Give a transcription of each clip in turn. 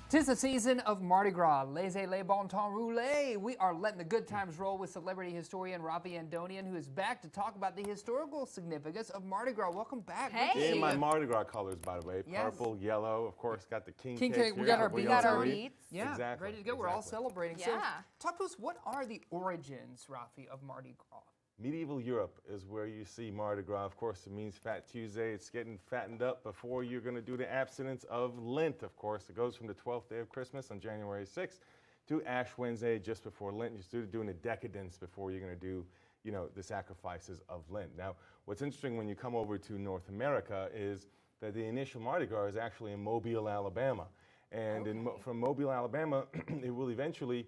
'Tis the season of Mardi Gras. Laissez les bon temps rouler. We are letting the good times roll with celebrity historian Rafi Andonian, who is back to talk about the historical significance of Mardi Gras. Welcome back. Hey. In my Mardi Gras colors, by the way. Yes. Purple, yellow, of course, got the king King cake cake. We here, got our purple, beads. yellow, got our green. beads. Yeah, Exactly, ready to go. We're all exactly. celebrating. Yeah. So, talk to us. What are the origins, Rafi, of Mardi Gras? Medieval Europe is where you see Mardi Gras. Of course, it means Fat Tuesday. It's getting fattened up before you're going to do the abstinence of Lent, of course. It goes from the 12th day of Christmas on January 6th to Ash Wednesday just before Lent. You're doing a decadence before you're going to do, the sacrifices of Lent. Now, what's interesting when you come over to North America is that the initial Mardi Gras is actually in Mobile, Alabama. And from Mobile, Alabama, it will eventually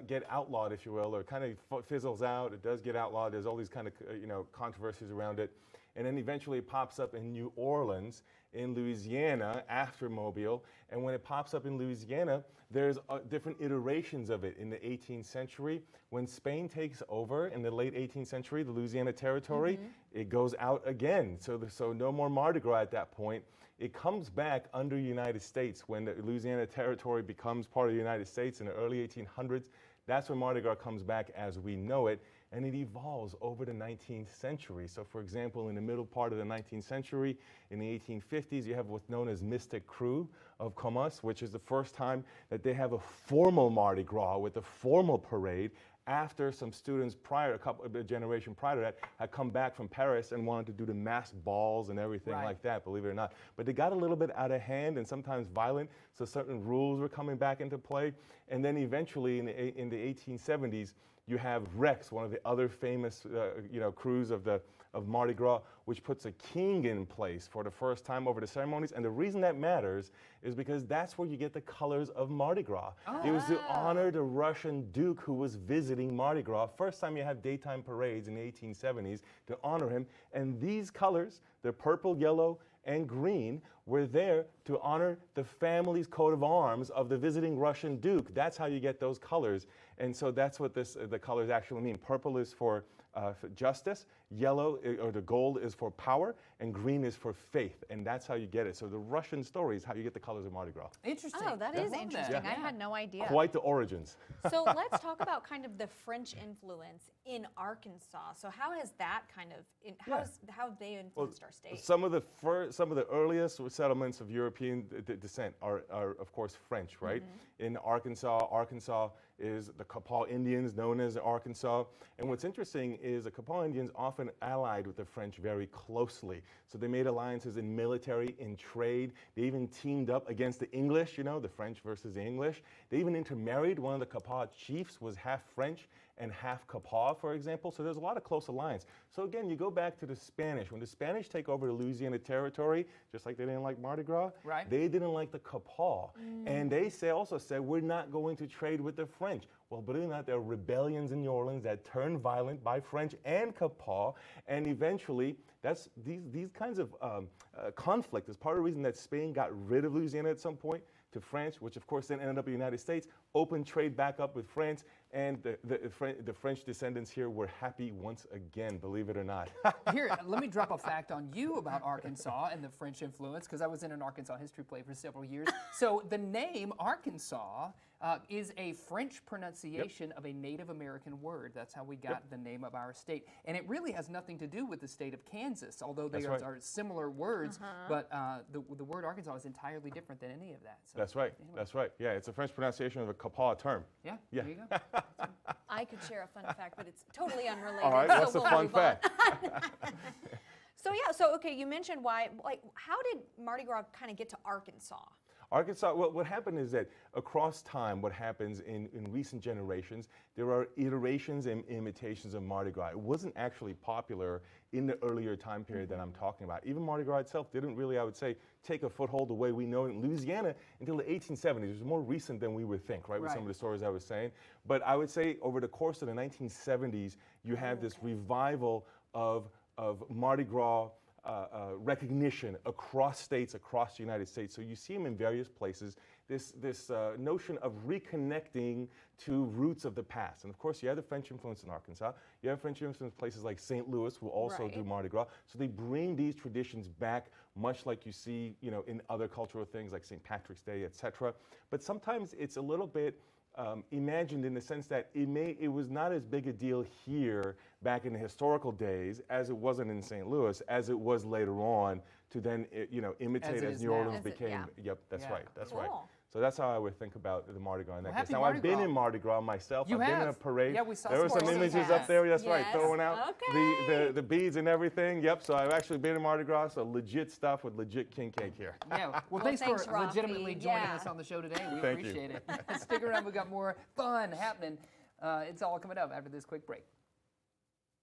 get outlawed, if you will, or kind of fizzles out. It does get outlawed. There's all these kind of, controversies around it. And then eventually it pops up in New Orleans, in Louisiana, after Mobile. And when it pops up in Louisiana, there's different iterations of it in the 18th century. When Spain takes over in the late 18th century, the Louisiana Territory, it goes out again. So no more Mardi Gras at that point. It comes back under United States when the Louisiana Territory becomes part of the United States in the early 1800s. That's when Mardi Gras comes back as we know it, and it evolves over the 19th century. So for example, in the middle part of the 19th century, in the 1850s, you have what's known as Mystic Krewe of Comas, which is the first time that they have a formal Mardi Gras with a formal parade after some students a generation prior to that, had come back from Paris and wanted to do the masked balls and everything like that, believe it or not. But they got a little bit out of hand and sometimes violent, so certain rules were coming back into play. And then eventually in the 1870s, you have Rex, one of the other famous crews of Mardi Gras, which puts a king in place for the first time over the ceremonies. And the reason that matters is because that's where you get the colors of Mardi Gras. It was to honor the Russian Duke who was visiting Mardi Gras. First time you have daytime parades in the 1870s to honor him. And these colors, the purple, yellow, and green, were there to honor the family's coat of arms of the visiting Russian Duke. That's how you get those colors. And so that's what the colors actually mean. Purple is for justice, yellow or the gold is for power, and green is for faith. And that's how you get it. So the Russian story is how you get the colors of Mardi Gras. Interesting. Oh, that is interesting. I had no idea. Quite the origins. So let's talk about kind of the French influence in Arkansas. So how has that kind of, how have they influenced our state? Some of the earliest settlements of European descent are of course French, right? In Arkansas is the Kapaw Indians, known as Arkansas. And what's interesting is the Kapaw Indians often allied with the French very closely. So they made alliances in military, in trade. They even teamed up against the English, the French versus the English. They even intermarried. One of the Kapaw chiefs was half French and half Kapaw, for example. So there's a lot of close alliance. So again, you go back to the Spanish. When the Spanish take over the Louisiana Territory, just like they didn't like Mardi Gras, they didn't like the Kapaw. And they also said, we're not going to trade with the French. Well, believe it or not, there are rebellions in New Orleans that turned violent by French and Kapaw, and eventually, these kinds of conflict is part of the reason that Spain got rid of Louisiana at some point to France, which of course then ended up in the United States, opened trade back up with France, and the French descendants here were happy once again, believe it or not. Here, let me drop a fact on you about Arkansas and the French influence, because I was in an Arkansas history play for several years. So the name Arkansas is a French pronunciation of a Native American word. That's how we got the name of our state. And it really has nothing to do with the state of Kansas, although they are similar words, but the word Arkansas is entirely different than any of that. So, that's right, anyway. That's right. Yeah, it's a French pronunciation of a Kapaw term. Yeah, there you go. I could share a fun fact, but it's totally unrelated. All right, so what's the we'll fun move on. fact? So okay, you mentioned why, how did Mardi Gras kind of get to Arkansas? Arkansas, what happened is that across time, what happens in recent generations, there are iterations and imitations of Mardi Gras. It wasn't actually popular in the earlier time period that I'm talking about. Even Mardi Gras itself didn't really, I would say, take a foothold the way we know it in Louisiana until the 1870s. It was more recent than we would think, right, with some of the stories I was saying. But I would say over the course of the 1970s, you have this revival of Mardi Gras recognition across states, across the United States. So you see them in various places. This notion of reconnecting to roots of the past. And of course, you have the French influence in Arkansas. You have French influence in places like St. Louis, who also do Right. Mardi Gras. So they bring these traditions back, much like you see, in other cultural things like St. Patrick's Day, etc. But sometimes it's a little bit imagined in the sense that it was not as big a deal here back in the historical days as it wasn't in St. Louis, as it was later on to then imitate As it as is New now. Orleans As it- became. yeah. Yep, that's Yeah. right. That's right. Cool. So that's how I would think about the Mardi Gras in that Well, case. happy Now Mardi I've been Gras. in Mardi Gras myself. You I've been in a have. parade. Yeah, we saw there were some some photos. images up there. That's right, Yes. throwing out Okay. the beads and everything. Yep. So I've actually been in Mardi Gras. So legit stuff with legit king cake here. Yeah. Well, thanks thanks, for legitimately Rafi. joining Yeah. us on the show today. We Thank you. appreciate it. Stick around. We've got more fun happening. It's all coming up after this quick break.